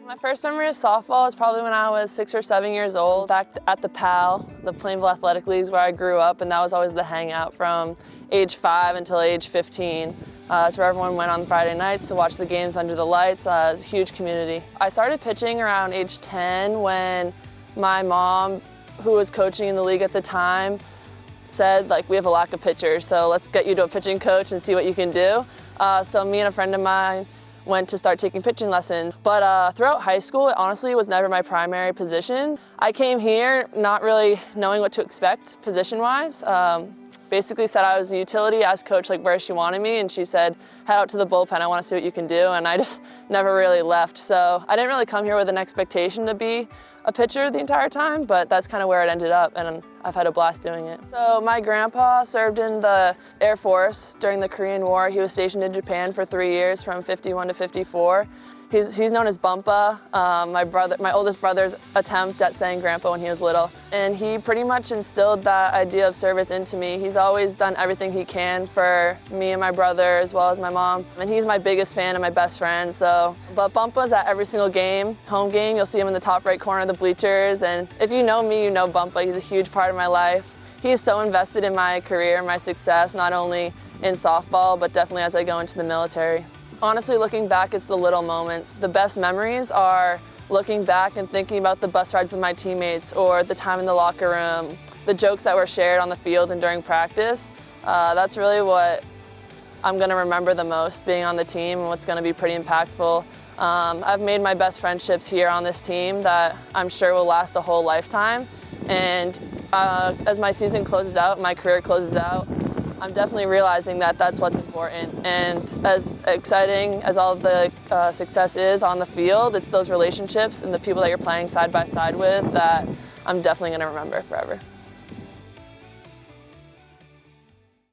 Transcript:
My first memory of softball is probably when I was 6 or 7 years old, back at the PAL, the Plainville Athletic Leagues, where I grew up, and that was always the hangout from age 5 until age 15. That's where everyone went on Friday nights to watch the games under the lights. It was a huge community. I started pitching around age 10 when my mom, who was coaching in the league at the time, said, like, we have a lack of pitchers, so let's get you to a pitching coach and see what you can do. So me and a friend of mine went to start taking pitching lessons. But throughout high school, it honestly was never my primary position. I came here not really knowing what to expect position-wise. Basically said I was a utility, asked coach like where she wanted me, and she said, head out to the bullpen, I want to see what you can do, and I just never really left. So I didn't really come here with an expectation to be a pitcher the entire time, but that's kind of where it ended up, and I've had a blast doing it. So my grandpa served in the Air Force during the Korean War. He was stationed in Japan for 3 years from 51 to 54. He's known as Bumpa, my oldest brother's attempt at saying grandpa when he was little. And he pretty much instilled that idea of service into me. He's always done everything he can for me and my brother as well as my mom. And he's my biggest fan and my best friend, so. But Bumpa's at every single game, home game, you'll see him in the top right corner of the bleachers. And if you know me, you know Bumpa. He's a huge part of my life. He's so invested in my career, my success, not only in softball, but definitely as I go into the military. Honestly, looking back, it's the little moments. The best memories are looking back and thinking about the bus rides with my teammates or the time in the locker room, the jokes that were shared on the field and during practice. That's really what I'm going to remember the most, being on the team, and what's going to be pretty impactful. I've made my best friendships here on this team that I'm sure will last a whole lifetime. And as my season closes out, my career closes out, I'm definitely realizing that that's what's important. And as exciting as all the success is on the field, it's those relationships and the people that you're playing side by side with that I'm definitely going to remember forever.